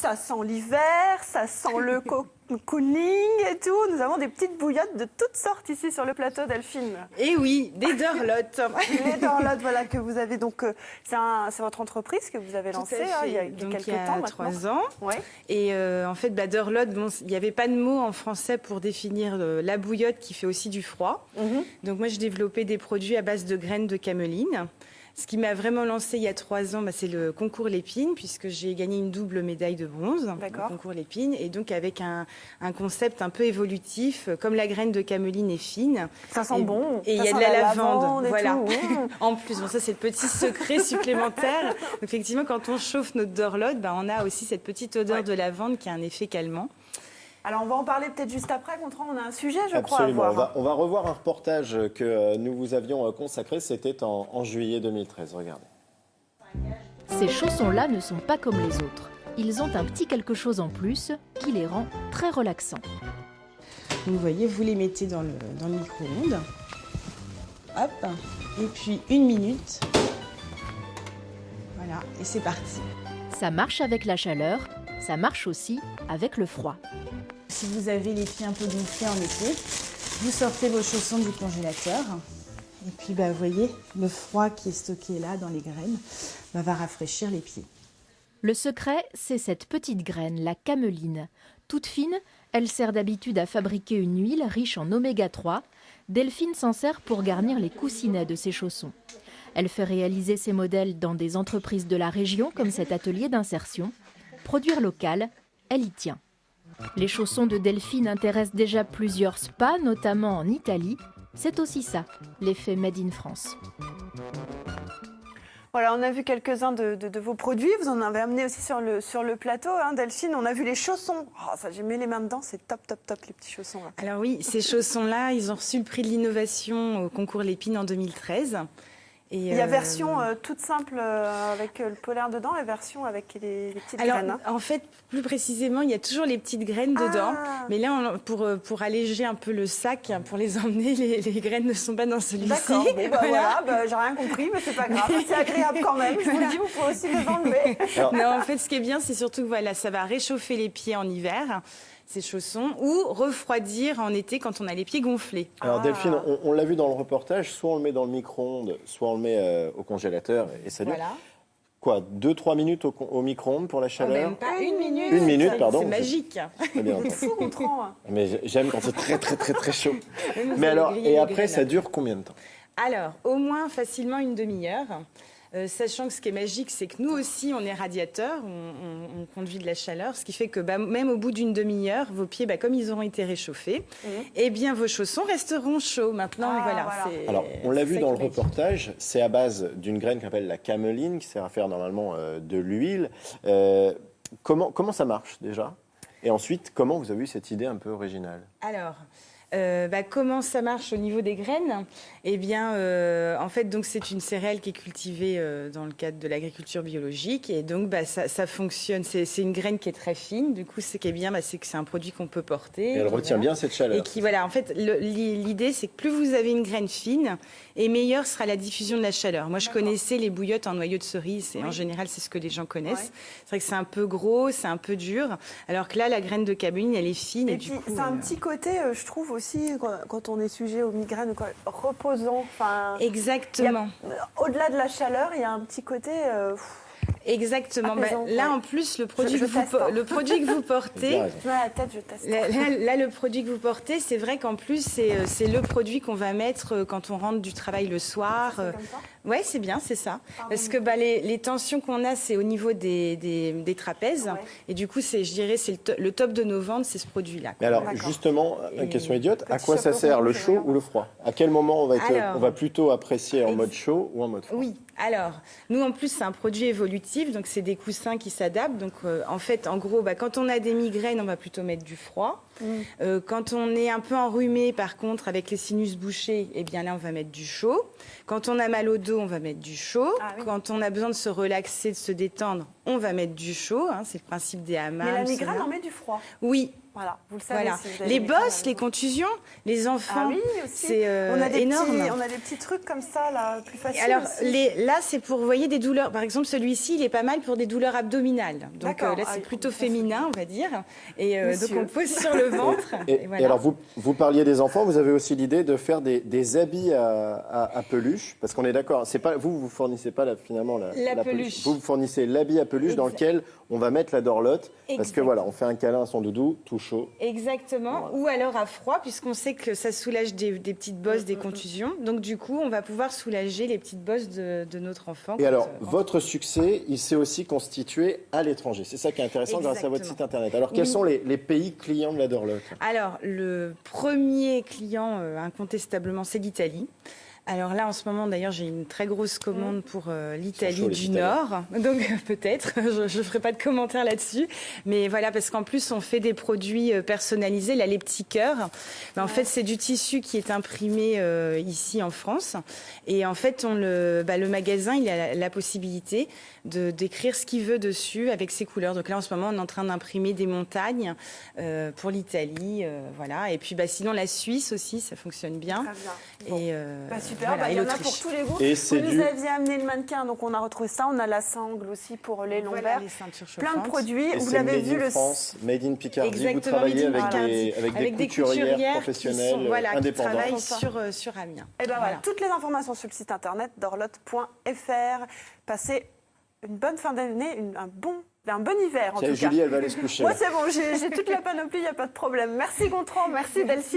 Ça sent l'hiver, ça sent le cocooning et tout. Nous avons des petites bouillottes de toutes sortes ici sur le plateau, Delphine. Et oui, des Dorlotes. Les Dorlotes, voilà, que vous avez donc... c'est votre entreprise que vous avez lancée il y a quelques temps maintenant. 3 ans. Ouais. Et en fait, Dorlote, bon, il n'y avait pas de mot en français pour définir la bouillotte qui fait aussi du froid. Donc moi, j'ai développé des produits à base de graines de cameline. Ce qui m'a vraiment lancé il y a 3 ans, c'est le concours Lépine, puisque j'ai gagné une double médaille de bronze au concours Lépine, et donc avec un concept un peu évolutif, comme la graine de cameline est fine. Ça sent bon. Et il y a de la lavande, voilà. En plus, bon, ça c'est le petit secret supplémentaire. Donc, effectivement, quand on chauffe notre Dorlote, on a aussi cette petite odeur de lavande qui a un effet calmant. Alors, on va en parler peut-être juste après. Gontran, on a un sujet, je crois, Absolument. à voir. On va revoir un reportage que nous vous avions consacré. C'était en juillet 2013. Regardez. Ces chaussons-là ne sont pas comme les autres. Ils ont un petit quelque chose en plus qui les rend très relaxants. Donc, vous voyez, vous les mettez dans le micro-ondes. Hop. Et puis, 1 minute. Voilà. Et c'est parti. Ça marche avec la chaleur. Ça marche aussi avec le froid. Si vous avez les pieds un peu gonflés en été, vous sortez vos chaussons du congélateur. Et puis, vous voyez, le froid qui est stocké là, dans les graines, va rafraîchir les pieds. Le secret, c'est cette petite graine, la cameline. Toute fine, elle sert d'habitude à fabriquer une huile riche en oméga 3. Delphine s'en sert pour garnir les coussinets de ses chaussons. Elle fait réaliser ses modèles dans des entreprises de la région, comme cet atelier d'insertion. Produire local, elle y tient. Les chaussons de Delphine intéressent déjà plusieurs spas, notamment en Italie. C'est aussi ça, l'effet Made in France. Voilà, on a vu quelques-uns de vos produits. Vous en avez amené aussi sur le plateau, hein, Delphine. On a vu les chaussons. Oh, ça, j'ai mis les mains dedans. C'est top, top, top, les petits chaussons. Là. Alors oui, ces chaussons-là, ils ont reçu le prix de l'innovation au concours Lépine en 2013. Et il y a version toute simple avec le polaire dedans et version avec les petites graines. Hein. En fait, plus précisément, il y a toujours les petites graines dedans. Mais là, pour alléger un peu le sac, pour les emmener, les graines ne sont pas dans celui-ci. D'accord, voilà, j'ai rien compris, mais c'est pas grave. C'est agréable quand même. Je vous le dis, vous pouvez aussi les enlever. Non, en fait, ce qui est bien, c'est surtout que ça va réchauffer les pieds en hiver. Ces chaussons, ou refroidir en été quand on a les pieds gonflés. Alors Delphine, on l'a vu dans le reportage, soit on le met dans le micro-ondes, soit on le met au congélateur et ça dure. Voilà. Quoi, 2-3 minutes au micro-ondes pour la chaleur? Même pas 1 minute. 1 minute, pardon. C'est magique. Très bien. C'est fou, Gontran. Mais j'aime quand c'est très, très, très, très chaud. Mais alors, et après, ça dure combien de temps? Alors, au moins facilement 1 demi-heure. Sachant que ce qui est magique, c'est que nous aussi, on est radiateur, on conduit de la chaleur, ce qui fait que même au bout d'une demi-heure, vos pieds, comme ils auront été réchauffés, eh bien, vos chaussons resteront chauds. Maintenant, voilà. Alors, on l'a vu dans le reportage, c'est à base d'une graine qu'on appelle la cameline, qui sert à faire normalement de l'huile. Comment ça marche déjà? Et ensuite, comment vous avez eu cette idée un peu originale? Alors... comment ça marche au niveau des graines? Eh bien, en fait, donc c'est une céréale qui est cultivée dans le cadre de l'agriculture biologique, et donc ça fonctionne. C'est une graine qui est très fine. Du coup, ce qui est bien, c'est que c'est un produit qu'on peut porter. Et elle retient bien cette chaleur. Et qui, en fait, l'idée, c'est que plus vous avez une graine fine, et meilleure sera la diffusion de la chaleur. Moi, je connaissais les bouillottes en noyau de cerise, et en général, c'est ce que les gens connaissent. C'est vrai que c'est un peu gros, c'est un peu dur, alors que là, la graine de cameline, elle est fine. Et puis, c'est un petit côté, je trouve aussi, quand on est sujet aux migraines, reposant. Exactement. Au-delà de la chaleur, il y a un petit côté... Exactement. Là, en plus, le produit que vous portez... la tête, je teste. Là, le produit que vous portez, c'est vrai qu'en plus, c'est le produit qu'on va mettre quand on rentre du travail le soir. Oui, c'est bien, c'est ça. Parce que les tensions qu'on a, c'est au niveau des trapèzes. Et du coup, je dirais, c'est le top de nos ventes, c'est ce produit-là. Mais alors, justement, une question idiote, à quoi ça sert, le chaud ou le froid? À quel moment on va plutôt apprécier en mode chaud ou en mode froid? Oui. Alors, nous, en plus, c'est un produit évolutif, donc c'est des coussins qui s'adaptent. Donc, en fait, en gros, quand on a des migraines, on va plutôt mettre du froid. Quand on est un peu enrhumé, par contre, avec les sinus bouchés, eh bien là, on va mettre du chaud. Quand on a mal au dos, on va mettre du chaud. Quand on a besoin de se relaxer, de se détendre, on va mettre du chaud. C'est le principe des hammams. Mais la migraine, on met du froid. Oui. Voilà, vous le savez. Voilà. Si vous avez Les des bosses, femmes les contusions, les enfants, Ah oui, aussi. c'est énorme. On a des petits trucs comme ça, là, plus faciles. Alors aussi. là, c'est pour, vous voyez, des douleurs. Par exemple, celui-ci, il est pas mal pour des douleurs abdominales. Donc D'accord. là, c'est Ah, plutôt ça, féminin, on va dire. Et donc Monsieur. on pose sur le ventre. Et voilà. alors, vous parliez des enfants, vous avez aussi l'idée de faire des habits à peluche, parce qu'on est d'accord, c'est pas vous fournissez pas finalement la peluche. Vous fournissez l'habit à peluche dans lequel on va mettre la dorlote, parce que voilà, on fait un câlin à son doudou, tout chaud. Exactement. Ou alors à froid, puisqu'on sait que ça soulage des petites bosses, des contusions. Donc du coup, on va pouvoir soulager les petites bosses de notre enfant. Et alors, votre succès, il s'est aussi constitué à l'étranger. C'est ça qui est intéressant grâce à votre site internet. Alors, quels sont les pays clients de la dorlote? Alors, le premier client, incontestablement, c'est l'Italie. Alors là, en ce moment, d'ailleurs, j'ai une très grosse commande pour l'Italie du Nord. Donc peut-être, je ne ferai pas de commentaires là-dessus. Mais voilà, parce qu'en plus, on fait des produits personnalisés. Là, les petits cœurs, en fait, c'est du tissu qui est imprimé ici en France. Et en fait, le magasin, il a la possibilité d'écrire ce qu'il veut dessus avec ses couleurs. Donc là, en ce moment, on est en train d'imprimer des montagnes pour l'Italie. Voilà. Et puis, sinon, la Suisse aussi, ça fonctionne bien. Très bien. Bon. Et, super, voilà, il y en a l'Autriche. pour tous les goûts. Et Vous nous aviez amené le mannequin, donc on a retrouvé ça. On a la sangle aussi pour les lombaires. Voilà, les ceintures chauffantes. Plein de produits. Et vous c'est l'avez Made vu, in France, Made in Picardie. Exactement, vous travaillez Made in Picardie. avec des couturières professionnelles qui indépendantes. travaillent sur Amiens. Et ben voilà, toutes les informations sur le site internet dorlote.fr. Passez une bonne fin d'année, un bon hiver en tout cas. Julie, elle va aller se coucher. Moi c'est bon, j'ai toute la panoplie, il n'y a pas de problème. Merci Gontran, merci Delphine.